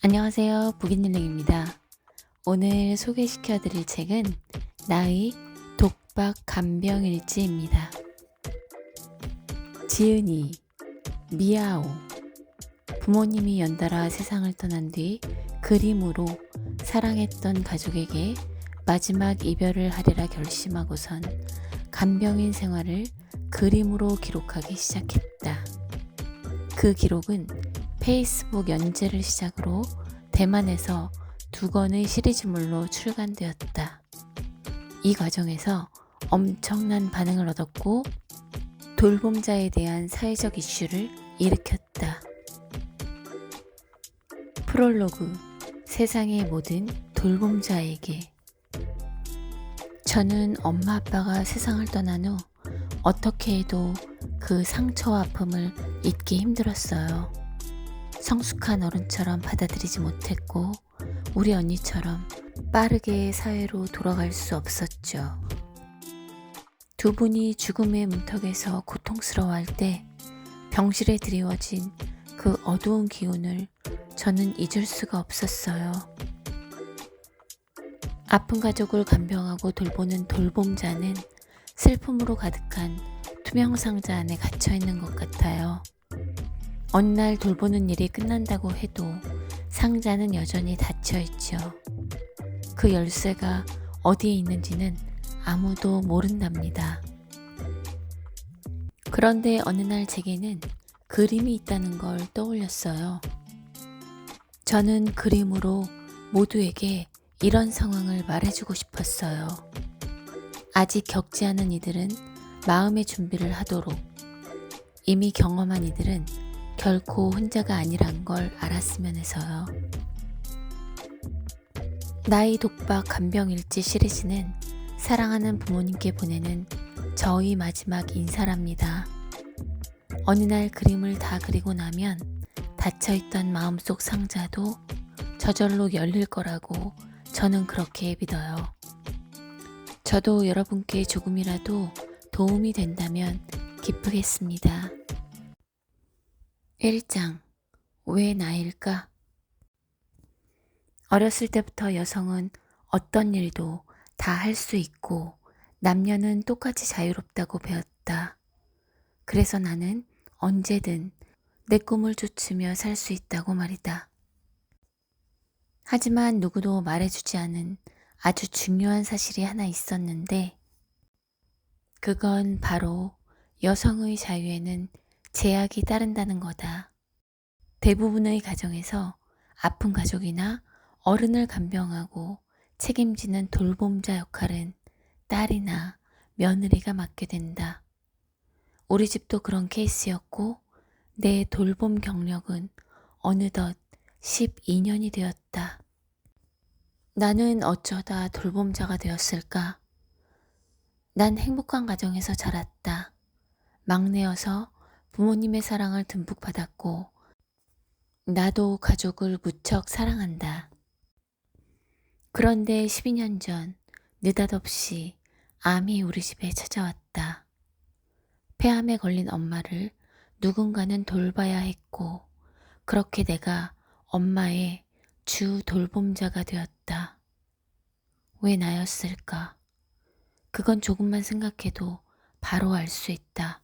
안녕하세요. 부기능입니다. 오늘 소개시켜드릴 책은 나의 독박 간병일지입니다. 지은이, 미아오. 부모님이 연달아 세상을 떠난 뒤 그림으로 사랑했던 가족에게 마지막 이별을 하리라 결심하고선 간병인 생활을 그림으로 기록하기 시작했다. 그 기록은 페이스북 연재를 시작으로 대만에서 2권의 시리즈물로 출간되었다. 이 과정에서 엄청난 반응을 얻었고 돌봄자에 대한 사회적 이슈를 일으켰다. 프롤로그, 세상의 모든 돌봄자에게. 저는 엄마 아빠가 세상을 떠난 후 어떻게 해도 그 상처와 아픔을 잊기 힘들었어요. 성숙한 어른처럼 받아들이지 못했고 우리 언니처럼 빠르게 사회로 돌아갈 수 없었죠. 두 분이 죽음의 문턱에서 고통스러워할 때 병실에 드리워진 그 어두운 기운을 저는 잊을 수가 없었어요. 아픈 가족을 간병하고 돌보는 돌봄자는 슬픔으로 가득한 투명 상자 안에 갇혀 있는 것 같아요. 어느 날 돌보는 일이 끝난다고 해도 상자는 여전히 닫혀 있죠. 그 열쇠가 어디에 있는지는 아무도 모른답니다. 그런데 어느 날 제게는 그림이 있다는 걸 떠올렸어요. 저는 그림으로 모두에게 이런 상황을 말해주고 싶었어요. 아직 겪지 않은 이들은 마음의 준비를 하도록, 이미 경험한 이들은 결코 혼자가 아니란 걸 알았으면 해서요. 나의 독박 간병일지 시리즈는 사랑하는 부모님께 보내는 저의 마지막 인사랍니다. 어느 날 그림을 다 그리고 나면 닫혀있던 마음속 상자도 저절로 열릴 거라고 저는 그렇게 믿어요. 저도 여러분께 조금이라도 도움이 된다면 기쁘겠습니다. 1장. 왜 나일까? 어렸을 때부터 여성은 어떤 일도 다 할 수 있고 남녀는 똑같이 자유롭다고 배웠다. 그래서 나는 언제든 내 꿈을 쫓으며 살 수 있다고 말이다. 하지만 누구도 말해주지 않은 아주 중요한 사실이 하나 있었는데 그건 바로 여성의 자유에는 제약이 따른다는 거다. 대부분의 가정에서 아픈 가족이나 어른을 간병하고 책임지는 돌봄자 역할은 딸이나 며느리가 맡게 된다. 우리 집도 그런 케이스였고 내 돌봄 경력은 어느덧 12년이 되었다. 나는 어쩌다 돌봄자가 되었을까? 난 행복한 가정에서 자랐다. 막내여서 부모님의 사랑을 듬뿍 받았고 나도 가족을 무척 사랑한다. 그런데 12년 전 느닷없이 암이 우리 집에 찾아왔다. 폐암에 걸린 엄마를 누군가는 돌봐야 했고 그렇게 내가 엄마의 주 돌봄자가 되었다. 왜 나였을까? 그건 조금만 생각해도 바로 알 수 있다.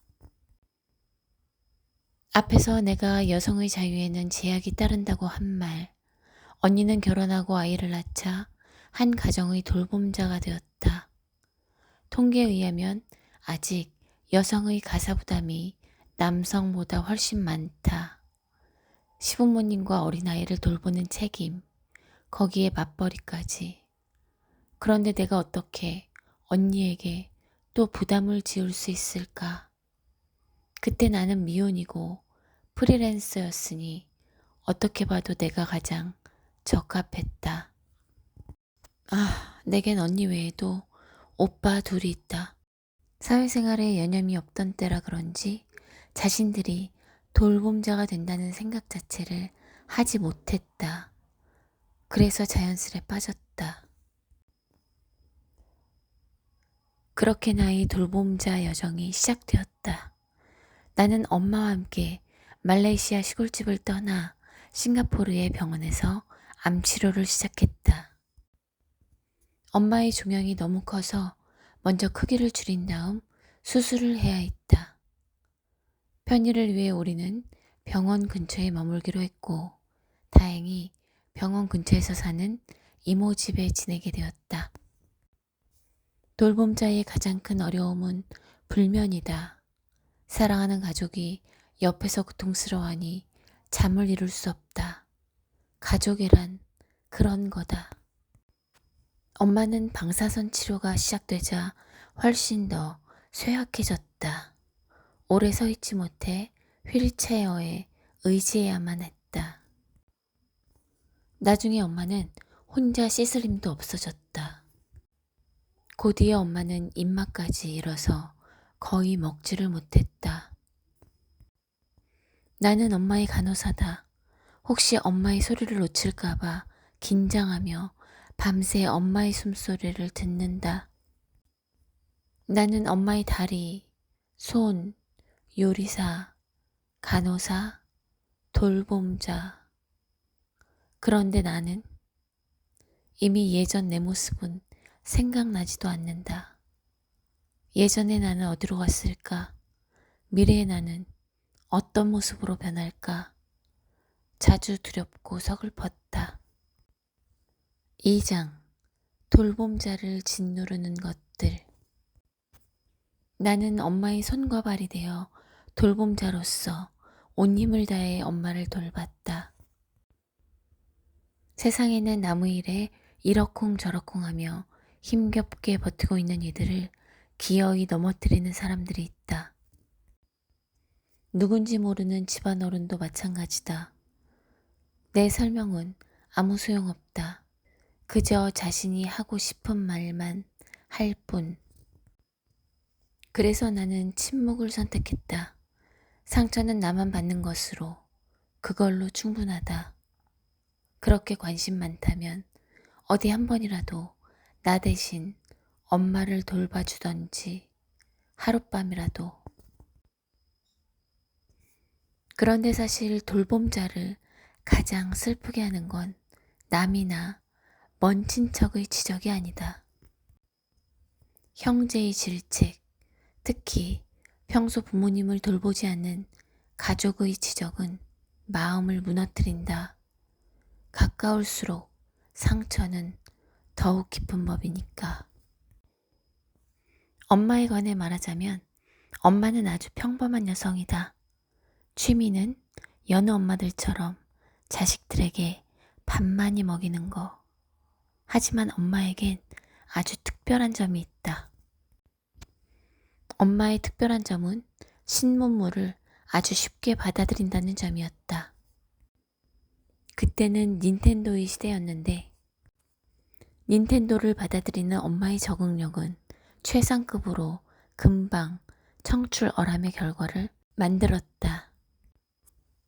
앞에서 내가 여성의 자유에는 제약이 따른다고 한 말, 언니는 결혼하고 아이를 낳자 한 가정의 돌봄자가 되었다. 통계에 의하면 아직 여성의 가사 부담이 남성보다 훨씬 많다. 시부모님과 어린아이를 돌보는 책임, 거기에 맞벌이까지. 그런데 내가 어떻게 언니에게 또 부담을 지울 수 있을까? 그때 나는 미혼이고 프리랜서였으니 어떻게 봐도 내가 가장 적합했다. 내겐 언니 외에도 오빠 둘이 있다. 사회생활에 여념이 없던 때라 그런지 자신들이 돌봄자가 된다는 생각 자체를 하지 못했다. 그래서 자연스레 빠졌다. 그렇게 나의 돌봄자 여정이 시작되었다. 나는 엄마와 함께 말레이시아 시골집을 떠나 싱가포르의 병원에서 암 치료를 시작했다. 엄마의 종양이 너무 커서 먼저 크기를 줄인 다음 수술을 해야 했다. 편의를 위해 우리는 병원 근처에 머물기로 했고, 다행히 병원 근처에서 사는 이모 집에 지내게 되었다. 돌봄자의 가장 큰 어려움은 불면이다. 사랑하는 가족이 옆에서 고통스러워하니 잠을 이룰 수 없다. 가족이란 그런 거다. 엄마는 방사선 치료가 시작되자 훨씬 더 쇠약해졌다. 오래 서 있지 못해 휠체어에 의지해야만 했다. 나중에 엄마는 혼자 씻을 힘도 없어졌다. 곧이어 엄마는 입맛까지 잃어서 거의 먹지를 못했다. 나는 엄마의 간호사다. 혹시 엄마의 소리를 놓칠까봐 긴장하며 밤새 엄마의 숨소리를 듣는다. 나는 엄마의 다리, 손, 요리사, 간호사, 돌봄자. 그런데 나는 이미 예전 내 모습은 생각나지도 않는다. 예전에 나는 어디로 갔을까? 미래의 나는 어떤 모습으로 변할까? 자주 두렵고 서글펐다. 2장. 돌봄자를 짓누르는 것들. 나는 엄마의 손과 발이 되어 돌봄자로서 온 힘을 다해 엄마를 돌봤다. 세상에는 아무 일에 이러쿵저러쿵 하며 힘겹게 버티고 있는 이들을 기어이 넘어뜨리는 사람들이 있다. 누군지 모르는 집안 어른도 마찬가지다. 내 설명은 아무 소용없다. 그저 자신이 하고 싶은 말만 할 뿐. 그래서 나는 침묵을 선택했다. 상처는 나만 받는 것으로 그걸로 충분하다. 그렇게 관심 많다면 어디 한 번이라도 나 대신 엄마를 돌봐주던지 하룻밤이라도. 그런데 사실 돌봄자를 가장 슬프게 하는 건 남이나 먼 친척의 지적이 아니다. 형제의 질책, 특히 평소 부모님을 돌보지 않는 가족의 지적은 마음을 무너뜨린다. 가까울수록 상처는 더욱 깊은 법이니까. 엄마에 관해 말하자면 엄마는 아주 평범한 여성이다. 취미는 여느 엄마들처럼 자식들에게 밥 많이 먹이는 거. 하지만 엄마에겐 아주 특별한 점이 있다. 엄마의 특별한 점은 신문물을 아주 쉽게 받아들인다는 점이었다. 그때는 닌텐도의 시대였는데 닌텐도를 받아들이는 엄마의 적응력은 최상급으로 금방 청출어람의 결과를 만들었다.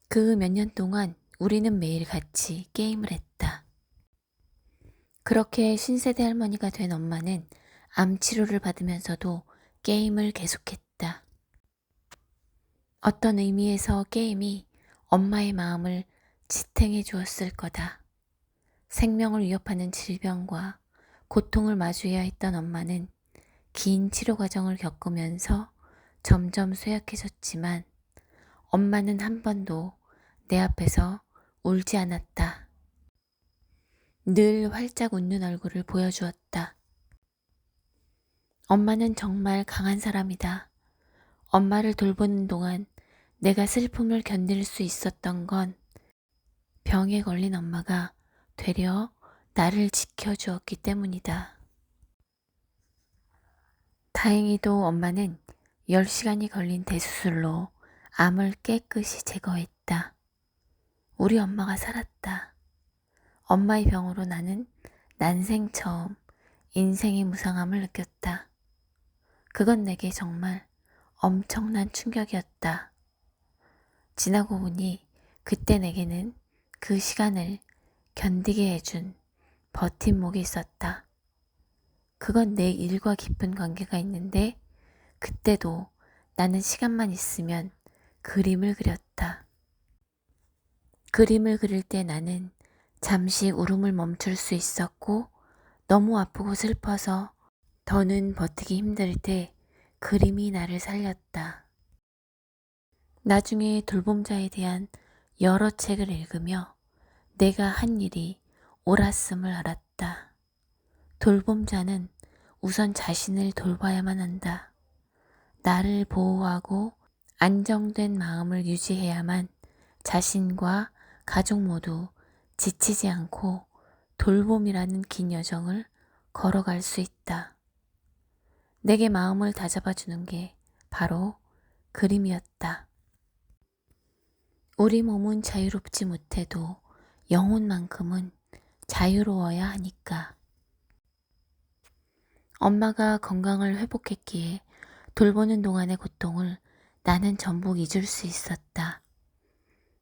그 몇 년 동안 우리는 매일 같이 게임을 했다. 그렇게 신세대 할머니가 된 엄마는 암 치료를 받으면서도 게임을 계속했다. 어떤 의미에서 게임이 엄마의 마음을 지탱해 주었을 거다. 생명을 위협하는 질병과 고통을 마주해야 했던 엄마는 긴 치료 과정을 겪으면서 점점 쇠약해졌지만 엄마는 한 번도 내 앞에서 울지 않았다. 늘 활짝 웃는 얼굴을 보여주었다. 엄마는 정말 강한 사람이다. 엄마를 돌보는 동안 내가 슬픔을 견딜 수 있었던 건 병에 걸린 엄마가 되려 나를 지켜주었기 때문이다. 다행히도 엄마는 10시간이 걸린 대수술로 암을 깨끗이 제거했다. 우리 엄마가 살았다. 엄마의 병으로 나는 난생 처음 인생의 무상함을 느꼈다. 그건 내게 정말 엄청난 충격이었다. 지나고 보니 그때 내게는 그 시간을 견디게 해준 버팀목이 있었다. 그건 내 일과 깊은 관계가 있는데 그때도 나는 시간만 있으면 그림을 그렸다. 그림을 그릴 때 나는 잠시 울음을 멈출 수 있었고 너무 아프고 슬퍼서 더는 버티기 힘들 때 그림이 나를 살렸다. 나중에 돌봄자에 대한 여러 책을 읽으며 내가 한 일이 옳았음을 알았다. 돌봄자는 우선 자신을 돌봐야만 한다. 나를 보호하고 안정된 마음을 유지해야만 자신과 가족 모두 지치지 않고 돌봄이라는 긴 여정을 걸어갈 수 있다. 내게 마음을 다잡아주는 게 바로 그림이었다. 우리 몸은 자유롭지 못해도 영혼만큼은 자유로워야 하니까. 엄마가 건강을 회복했기에 돌보는 동안의 고통을 나는 전부 잊을 수 있었다.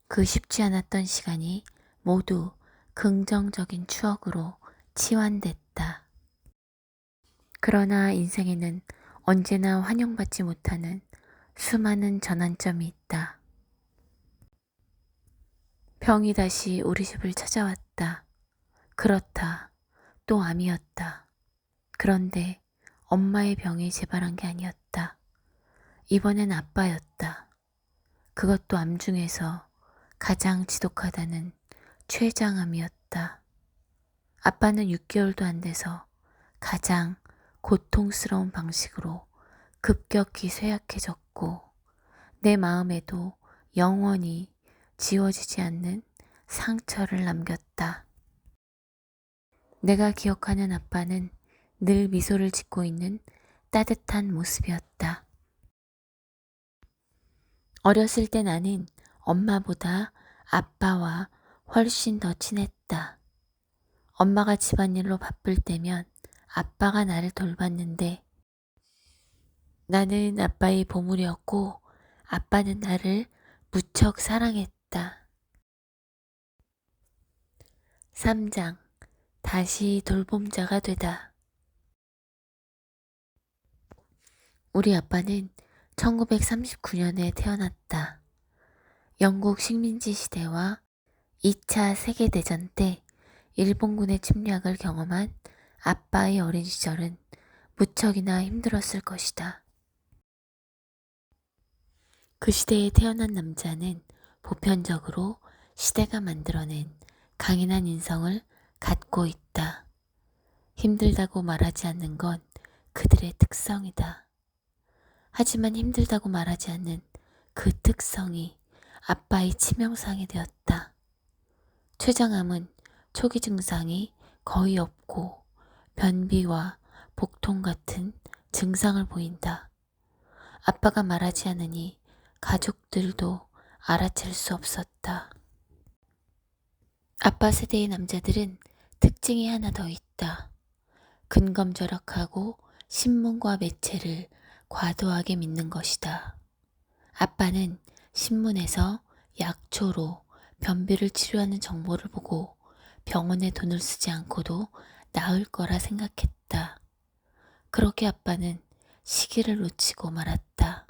그 쉽지 않았던 시간이 모두 긍정적인 추억으로 치환됐다. 그러나 인생에는 언제나 환영받지 못하는 수많은 전환점이 있다. 병이 다시 우리 집을 찾아왔다. 그렇다. 또 암이었다. 그런데 엄마의 병이 재발한 게 아니었다. 이번엔 아빠였다. 그것도 암 중에서 가장 지독하다는 췌장암이었다. 아빠는 6개월도 안 돼서 가장 고통스러운 방식으로 급격히 쇠약해졌고 내 마음에도 영원히 지워지지 않는 상처를 남겼다. 내가 기억하는 아빠는 늘 미소를 짓고 있는 따뜻한 모습이었다. 어렸을 때 나는 엄마보다 아빠와 훨씬 더 친했다. 엄마가 집안일로 바쁠 때면 아빠가 나를 돌봤는데 나는 아빠의 보물이었고 아빠는 나를 무척 사랑했다. 3장 다시 돌봄자가 되다. 우리 아빠는 1939년에 태어났다. 영국 식민지 시대와 2차 세계대전 때 일본군의 침략을 경험한 아빠의 어린 시절은 무척이나 힘들었을 것이다. 그 시대에 태어난 남자는 보편적으로 시대가 만들어낸 강인한 인성을 갖고 있다. 힘들다고 말하지 않는 건 그들의 특성이다. 하지만 힘들다고 말하지 않는 그 특성이 아빠의 치명상이 되었다. 췌장암은 초기 증상이 거의 없고 변비와 복통 같은 증상을 보인다. 아빠가 말하지 않으니 가족들도 알아챌 수 없었다. 아빠 세대의 남자들은 특징이 하나 더 있다. 근검절약하고 신문과 매체를 과도하게 믿는 것이다. 아빠는 신문에서 약초로 변비를 치료하는 정보를 보고 병원에 돈을 쓰지 않고도 나을 거라 생각했다. 그렇게 아빠는 시기를 놓치고 말았다.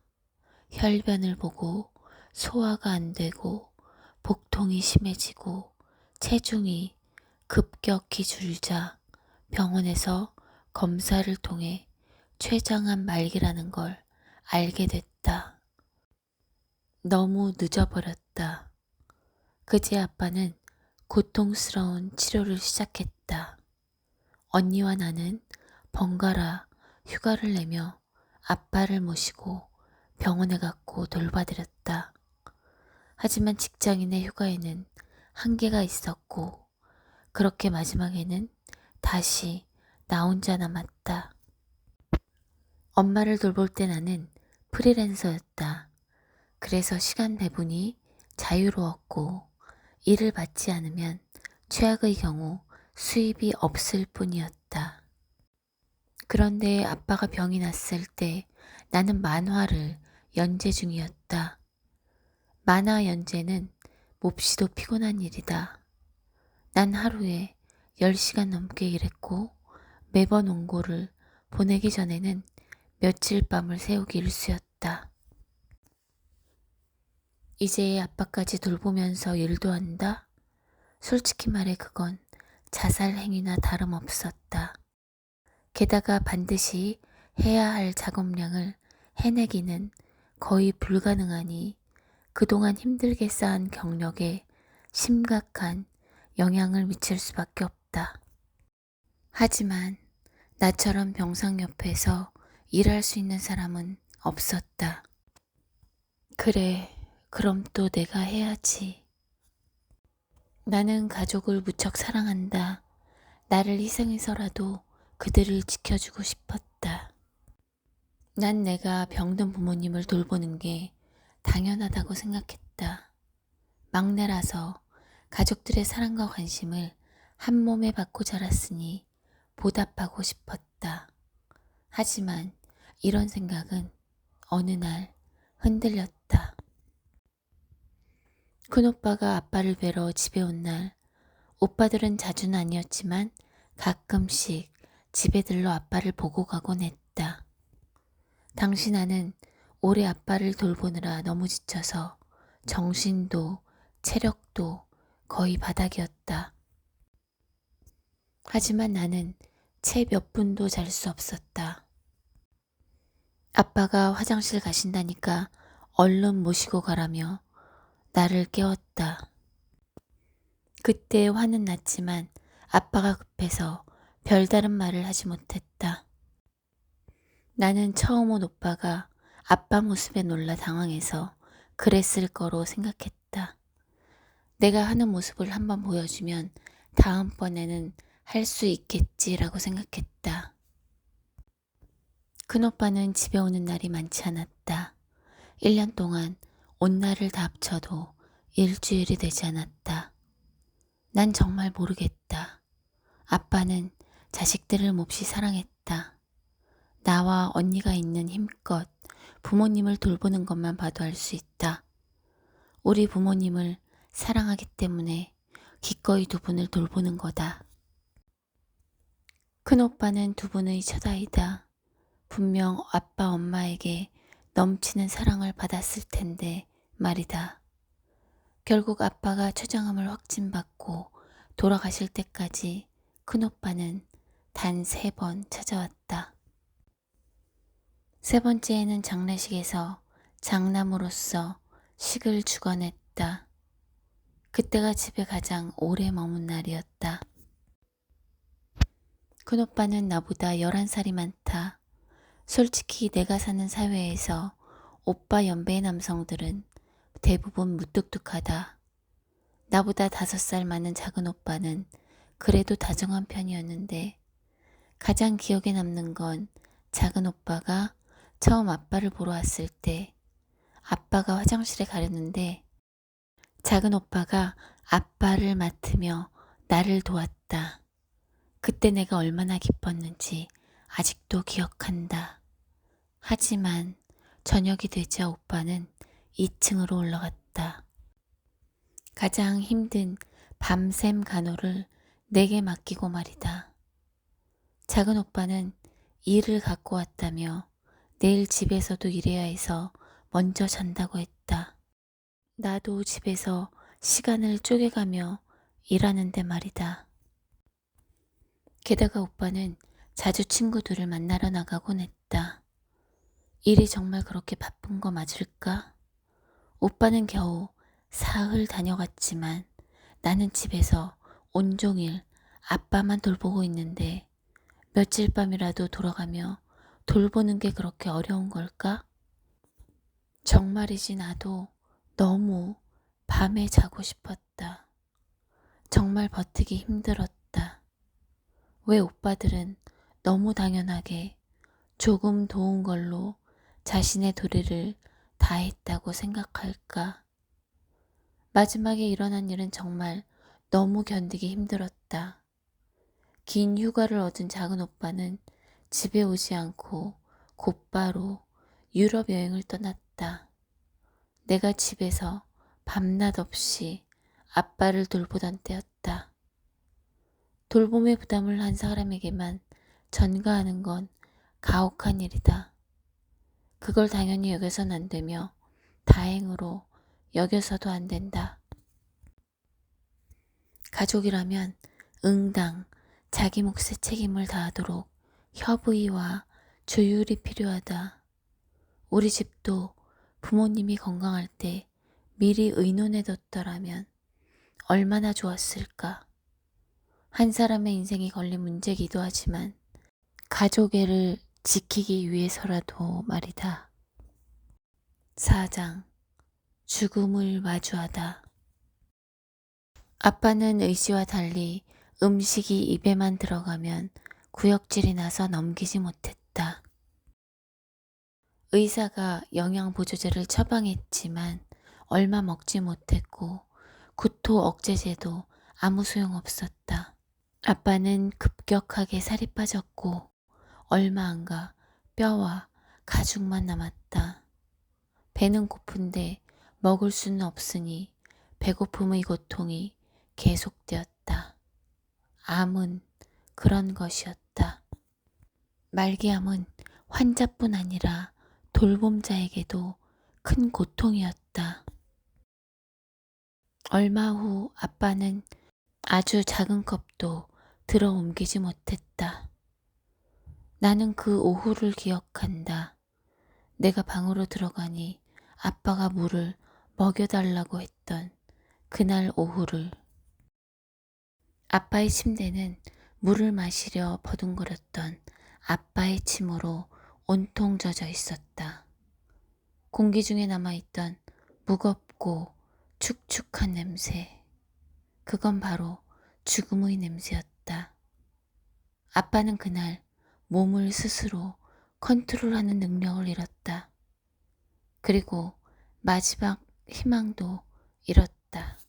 혈변을 보고 소화가 안 되고 복통이 심해지고 체중이 급격히 줄자 병원에서 검사를 통해 췌장암 말기라는 걸 알게 됐다. 너무 늦어버렸다. 그제 아빠는 고통스러운 치료를 시작했다. 언니와 나는 번갈아 휴가를 내며 아빠를 모시고 병원에 갔고 돌봐드렸다. 하지만 직장인의 휴가에는 한계가 있었고 그렇게 마지막에는 다시 나 혼자 남았다. 엄마를 돌볼 때 나는 프리랜서였다. 그래서 시간 배분이 자유로웠고 일을 받지 않으면 최악의 경우 수입이 없을 뿐이었다. 그런데 아빠가 병이 났을 때 나는 만화를 연재 중이었다. 만화 연재는 몹시도 피곤한 일이다. 난 하루에 10시간 넘게 일했고 매번 원고를 보내기 전에는 며칠 밤을 새우기 일쑤였다. 이제 아빠까지 돌보면서 일도 한다? 솔직히 말해 그건 자살 행위나 다름없었다. 게다가 반드시 해야 할 작업량을 해내기는 거의 불가능하니 그동안 힘들게 쌓은 경력에 심각한 영향을 미칠 수밖에 없다. 하지만 나처럼 병상 옆에서 일할 수 있는 사람은 없었다. 그래, 그럼 또 내가 해야지. 나는 가족을 무척 사랑한다. 나를 희생해서라도 그들을 지켜주고 싶었다. 난 내가 병든 부모님을 돌보는 게 당연하다고 생각했다. 막내라서 가족들의 사랑과 관심을 한 몸에 받고 자랐으니 보답하고 싶었다. 하지만 이런 생각은 어느 날 흔들렸다. 큰오빠가 아빠를 뵈러 집에 온 날, 오빠들은 자주는 아니었지만 가끔씩 집에 들러 아빠를 보고 가곤 했다. 당시 나는 오래 아빠를 돌보느라 너무 지쳐서 정신도 체력도 거의 바닥이었다. 하지만 나는 채 몇 분도 잘 수 없었다. 아빠가 화장실 가신다니까 얼른 모시고 가라며 나를 깨웠다. 그때 화는 났지만 아빠가 급해서 별다른 말을 하지 못했다. 나는 처음 온 오빠가 아빠 모습에 놀라 당황해서 그랬을 거로 생각했다. 내가 하는 모습을 한번 보여주면 다음번에는 할 수 있겠지라고 생각했다. 큰오빠는 집에 오는 날이 많지 않았다. 1년 동안 온 날을 다 합쳐도 일주일이 되지 않았다. 난 정말 모르겠다. 아빠는 자식들을 몹시 사랑했다. 나와 언니가 있는 힘껏 부모님을 돌보는 것만 봐도 알 수 있다. 우리 부모님을 사랑하기 때문에 기꺼이 두 분을 돌보는 거다. 큰오빠는 두 분의 첫 아이다. 분명 아빠 엄마에게 넘치는 사랑을 받았을 텐데 말이다. 결국 아빠가 췌장암을 확진받고 돌아가실 때까지 큰오빠는 단 3번 찾아왔다. 3번째에는 장례식에서 장남으로서 식을 주관했다. 그때가 집에 가장 오래 머문 날이었다. 큰오빠는 나보다 11살이 많다. 솔직히 내가 사는 사회에서 오빠 연배의 남성들은 대부분 무뚝뚝하다. 나보다 5살 많은 작은 오빠는 그래도 다정한 편이었는데 가장 기억에 남는 건 작은 오빠가 처음 아빠를 보러 왔을 때 아빠가 화장실에 가려는데 작은 오빠가 아빠를 맡으며 나를 도왔다. 그때 내가 얼마나 기뻤는지 아직도 기억한다. 하지만 저녁이 되자 오빠는 2층으로 올라갔다. 가장 힘든 밤샘 간호를 내게 맡기고 말이다. 작은 오빠는 일을 갖고 왔다며 내일 집에서도 일해야 해서 먼저 잔다고 했다. 나도 집에서 시간을 쪼개가며 일하는데 말이다. 게다가 오빠는 자주 친구들을 만나러 나가곤 했다. 일이 정말 그렇게 바쁜 거 맞을까? 오빠는 겨우 사흘 다녀갔지만 나는 집에서 온종일 아빠만 돌보고 있는데 며칠 밤이라도 돌아가며 돌보는 게 그렇게 어려운 걸까? 정말이지 나도 너무 밤에 자고 싶었다. 정말 버티기 힘들었다. 왜 오빠들은 너무 당연하게 조금 도운 걸로 자신의 도리를 다했다고 생각할까? 마지막에 일어난 일은 정말 너무 견디기 힘들었다. 긴 휴가를 얻은 작은 오빠는 집에 오지 않고 곧바로 유럽 여행을 떠났다. 내가 집에서 밤낮 없이 아빠를 돌보던 때였다. 돌봄의 부담을 한 사람에게만 전가하는 건 가혹한 일이다. 그걸 당연히 여겨선 안 되며 다행으로 여겨서도 안 된다. 가족이라면 응당 자기 몫의 책임을 다하도록 협의와 조율이 필요하다. 우리 집도 부모님이 건강할 때 미리 의논해뒀더라면 얼마나 좋았을까. 한 사람의 인생이 걸린 문제이기도 하지만 가족애를 지키기 위해서라도 말이다. 4장 죽음을 마주하다. 아빠는 의지와 달리 음식이 입에만 들어가면 구역질이 나서 넘기지 못했다. 의사가 영양보조제를 처방했지만 얼마 먹지 못했고 구토 억제제도 아무 소용없었다. 아빠는 급격하게 살이 빠졌고 얼마 안 가 뼈와 가죽만 남았다. 배는 고픈데 먹을 수는 없으니 배고픔의 고통이 계속되었다. 암은 그런 것이었다. 말기암은 환자뿐 아니라 돌봄자에게도 큰 고통이었다. 얼마 후 아빠는 아주 작은 컵도 들어 옮기지 못했다. 나는 그 오후를 기억한다. 내가 방으로 들어가니 아빠가 물을 먹여달라고 했던 그날 오후를. 아빠의 침대는 물을 마시려 버둥거렸던 아빠의 침으로 온통 젖어 있었다. 공기 중에 남아있던 무겁고 축축한 냄새. 그건 바로 죽음의 냄새였다. 아빠는 그날 몸을 스스로 컨트롤하는 능력을 잃었다. 그리고 마지막 희망도 잃었다.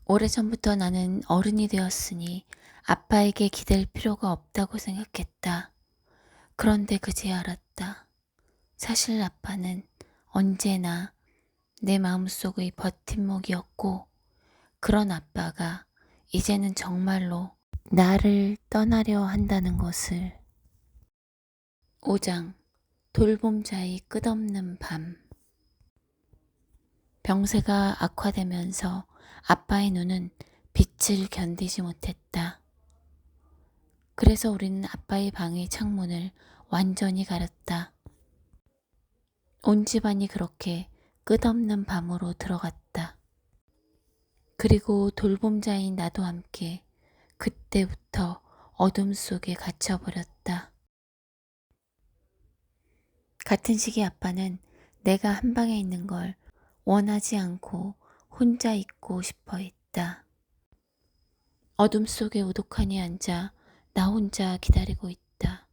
오래전부터 나는 어른이 되었으니 아빠에게 기댈 필요가 없다고 생각했다. 그런데 그제야 알았다. 사실 아빠는 언제나 내 마음속의 버팀목이었고 그런 아빠가 이제는 정말로 나를 떠나려 한다는 것을. 5장 돌봄자의 끝없는 밤. 병세가 악화되면서 아빠의 눈은 빛을 견디지 못했다. 그래서 우리는 아빠의 방의 창문을 완전히 가렸다. 온 집안이 그렇게 끝없는 밤으로 들어갔다. 그리고 돌봄자인 나도 함께 그때부터 어둠 속에 갇혀버렸다. 같은 시기 아빠는 내가 한 방에 있는 걸 원하지 않고 혼자 있고 싶어 했다. 어둠 속에 우두커니 앉아 나 혼자 기다리고 있다.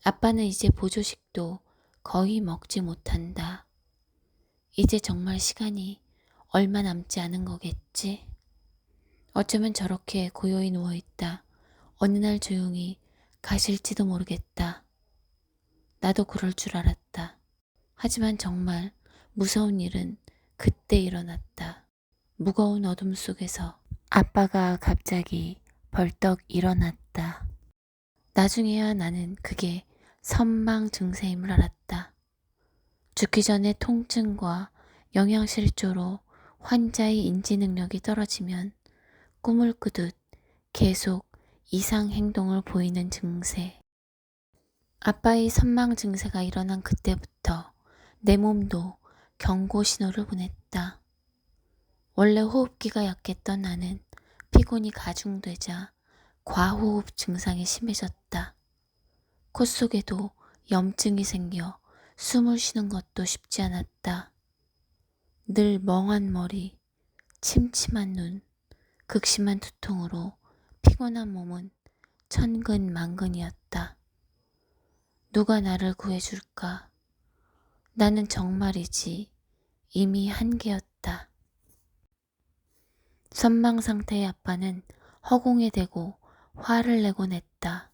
아빠는 이제 보조식도 거의 먹지 못한다. 이제 정말 시간이 얼마 남지 않은 거겠지? 어쩌면 저렇게 고요히 누워있다 어느 날 조용히 가실지도 모르겠다. 나도 그럴 줄 알았다. 하지만 정말 무서운 일은 그때 일어났다. 무거운 어둠 속에서 아빠가 갑자기 벌떡 일어났다. 나중에야 나는 그게 선망 증세임을 알았다. 죽기 전에 통증과 영양실조로 환자의 인지 능력이 떨어지면 꿈을 꾸듯 계속 이상 행동을 보이는 증세. 아빠의 선망 증세가 일어난 그때부터 내 몸도 경고 신호를 보냈다. 원래 호흡기가 약했던 나는 피곤이 가중되자 과호흡 증상이 심해졌다. 콧 속에도 염증이 생겨 숨을 쉬는 것도 쉽지 않았다. 늘 멍한 머리, 침침한 눈, 극심한 두통으로 피곤한 몸은 천근만근이었다. 누가 나를 구해줄까? 나는 정말이지 이미 한계였다. 선망 상태의 아빠는 허공에 대고 화를 내곤 했다.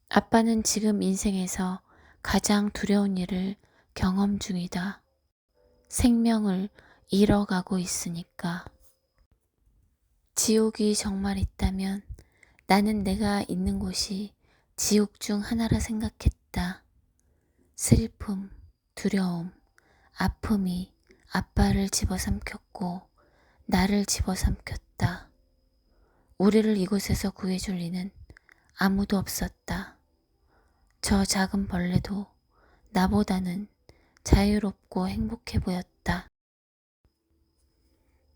아빠는 지금 인생에서 가장 두려운 일을 경험 중이다. 생명을 잃어가고 있으니까. 지옥이 정말 있다면 나는 내가 있는 곳이 지옥 중 하나라 생각했다. 슬픔, 두려움, 아픔이 아빠를 집어삼켰고 나를 집어삼켰다. 우리를 이곳에서 구해줄 리는 아무도 없었다. 저 작은 벌레도 나보다는 자유롭고 행복해 보였다.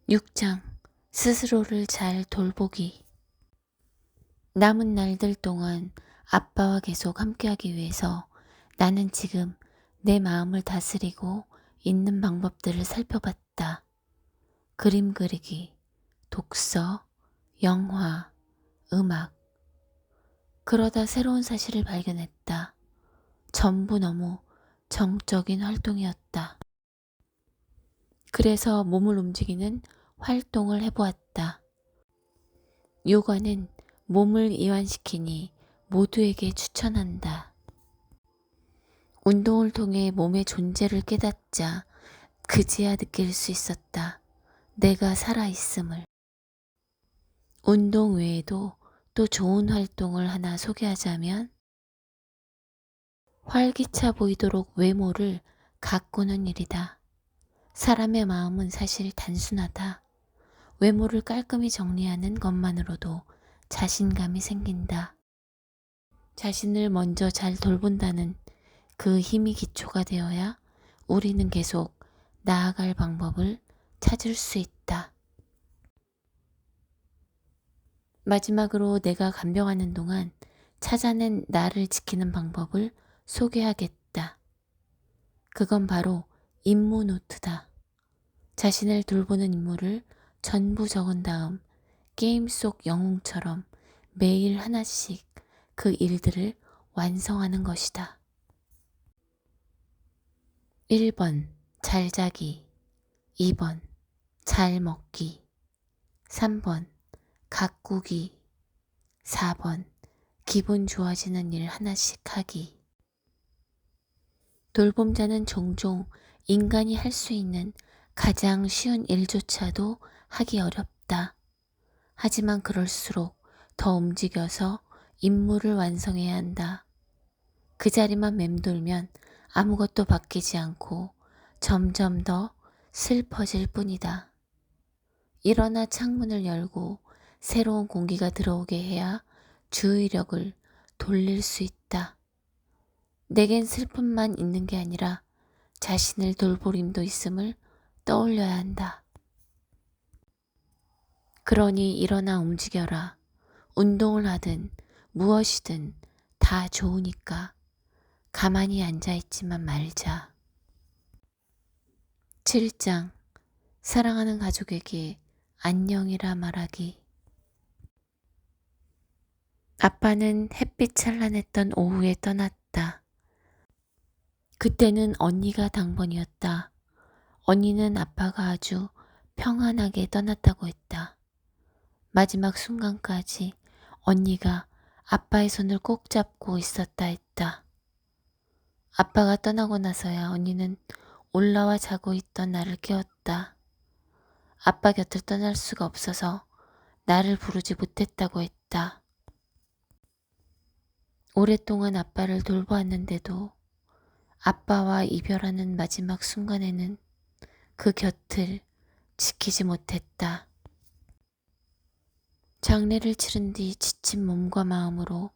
6장 스스로를 잘 돌보기. 남은 날들 동안 아빠와 계속 함께하기 위해서 나는 지금 내 마음을 다스리고 있는 방법들을 살펴봤다. 그림 그리기, 독서, 영화, 음악. 그러다 새로운 사실을 발견했다. 전부 너무 정적인 활동이었다. 그래서 몸을 움직이는 활동을 해보았다. 요가는 몸을 이완시키니 모두에게 추천한다. 운동을 통해 몸의 존재를 깨닫자 그제야 느낄 수 있었다. 내가 살아있음을. 운동 외에도 또 좋은 활동을 하나 소개하자면 활기차 보이도록 외모를 가꾸는 일이다. 사람의 마음은 사실 단순하다. 외모를 깔끔히 정리하는 것만으로도 자신감이 생긴다. 자신을 먼저 잘 돌본다는 그 힘이 기초가 되어야 우리는 계속 나아갈 방법을 찾을 수 있다. 마지막으로 내가 간병하는 동안 찾아낸 나를 지키는 방법을 소개하겠다. 그건 바로 임무 노트다. 자신을 돌보는 임무를 전부 적은 다음 게임 속 영웅처럼 매일 하나씩 그 일들을 완성하는 것이다. 1번 잘 자기, 2번 잘 먹기, 3번 가꾸기, 4번 기분 좋아지는 일 하나씩 하기. 돌봄자는 종종 인간이 할 수 있는 가장 쉬운 일조차도 하기 어렵다. 하지만 그럴수록 더 움직여서 임무를 완성해야 한다. 그 자리만 맴돌면 아무것도 바뀌지 않고 점점 더 슬퍼질 뿐이다. 일어나 창문을 열고 새로운 공기가 들어오게 해야 주의력을 돌릴 수 있다. 내겐 슬픔만 있는 게 아니라 자신을 돌볼 힘도 있음을 떠올려야 한다. 그러니 일어나 움직여라. 운동을 하든 무엇이든 다 좋으니까 가만히 앉아있지만 말자. 7장 사랑하는 가족에게 안녕이라 말하기. 아빠는 햇빛 찬란했던 오후에 떠났다. 그때는 언니가 당번이었다. 언니는 아빠가 아주 평안하게 떠났다고 했다. 마지막 순간까지 언니가 아빠의 손을 꼭 잡고 있었다 했다. 아빠가 떠나고 나서야 언니는 올라와 자고 있던 나를 깨웠다. 아빠 곁을 떠날 수가 없어서 나를 부르지 못했다고 했다. 오랫동안 아빠를 돌보았는데도 아빠와 이별하는 마지막 순간에는 그 곁을 지키지 못했다. 장례를 치른 뒤 지친 몸과 마음으로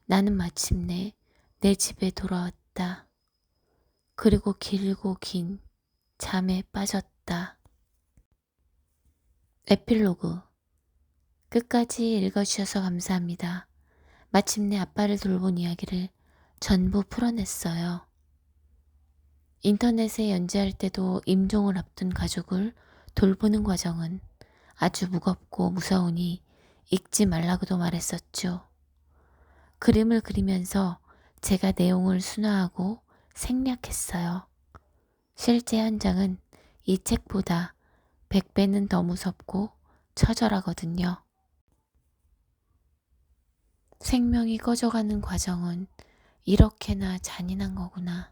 나는 마침내 내 집에 돌아왔다. 그리고 길고 긴 잠에 빠졌다. 에필로그. 끝까지 읽어주셔서 감사합니다. 마침내 아빠를 돌본 이야기를 전부 풀어냈어요. 인터넷에 연재할 때도 임종을 앞둔 가족을 돌보는 과정은 아주 무겁고 무서우니 읽지 말라고도 말했었죠. 그림을 그리면서 제가 내용을 순화하고 생략했어요. 실제 현장은 이 책보다 100배는 더 무섭고 처절하거든요. 생명이 꺼져가는 과정은 이렇게나 잔인한 거구나.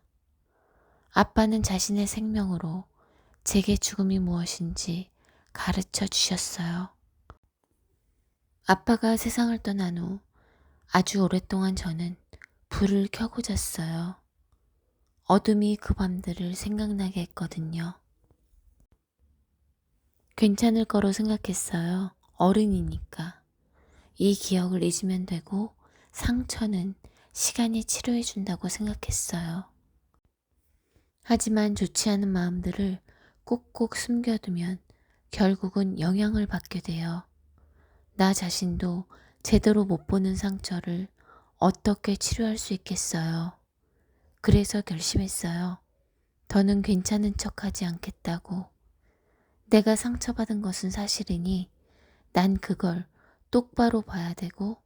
아빠는 자신의 생명으로 제게 죽음이 무엇인지 가르쳐 주셨어요. 아빠가 세상을 떠난 후 아주 오랫동안 저는 불을 켜고 잤어요. 어둠이 그 밤들을 생각나게 했거든요. 괜찮을 거로 생각했어요. 어른이니까. 이 기억을 잊으면 되고 상처는 시간이 치료해 준다고 생각했어요. 하지만 좋지 않은 마음들을 꼭꼭 숨겨두면 결국은 영향을 받게 돼요. 나 자신도 제대로 못 보는 상처를 어떻게 치료할 수 있겠어요. 그래서 결심했어요. 더는 괜찮은 척하지 않겠다고. 내가 상처받은 것은 사실이니 난 그걸 똑바로 봐야 되고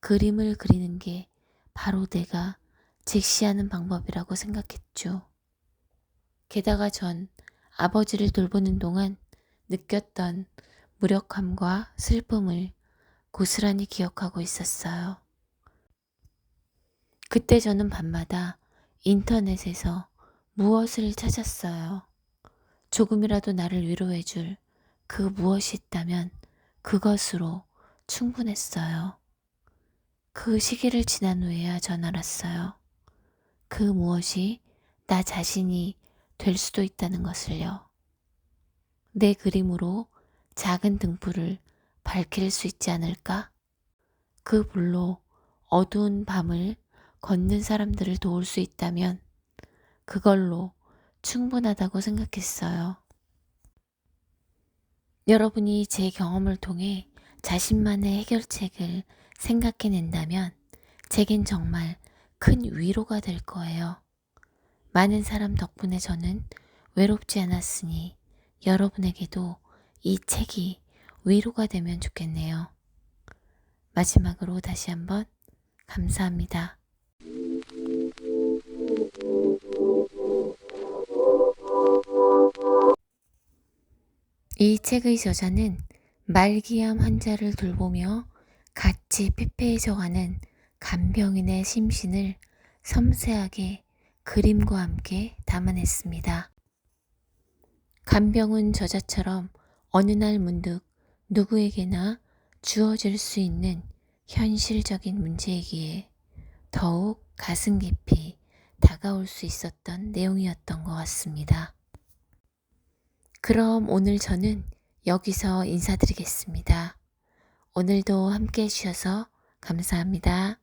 그림을 그리는 게 바로 내가 직시하는 방법이라고 생각했죠. 게다가 전 아버지를 돌보는 동안 느꼈던 무력함과 슬픔을 고스란히 기억하고 있었어요. 그때 저는 밤마다 인터넷에서 무엇을 찾았어요. 조금이라도 나를 위로해줄 그 무엇이 있다면 그것으로 충분했어요. 그 시기를 지난 후에야 전 알았어요. 그 무엇이 나 자신이 될 수도 있다는 것을요. 내 그림으로 작은 등불을 밝힐 수 있지 않을까? 그 불로 어두운 밤을 걷는 사람들을 도울 수 있다면 그걸로 충분하다고 생각했어요. 여러분이 제 경험을 통해 자신만의 해결책을 생각해낸다면 제겐 정말 큰 위로가 될 거예요. 많은 사람 덕분에 저는 외롭지 않았으니 여러분에게도 이 책이 위로가 되면 좋겠네요. 마지막으로 다시 한번 감사합니다. 이 책의 저자는 말기암 환자를 돌보며 같이 피폐해져가는 간병인의 심신을 섬세하게 그림과 함께 담아냈습니다. 간병은 저자처럼 어느 날 문득 누구에게나 주어질 수 있는 현실적인 문제이기에 더욱 가슴 깊이 다가올 수 있었던 내용이었던 것 같습니다. 그럼 오늘 저는 여기서 인사드리겠습니다. 오늘도 함께 해주셔서 감사합니다.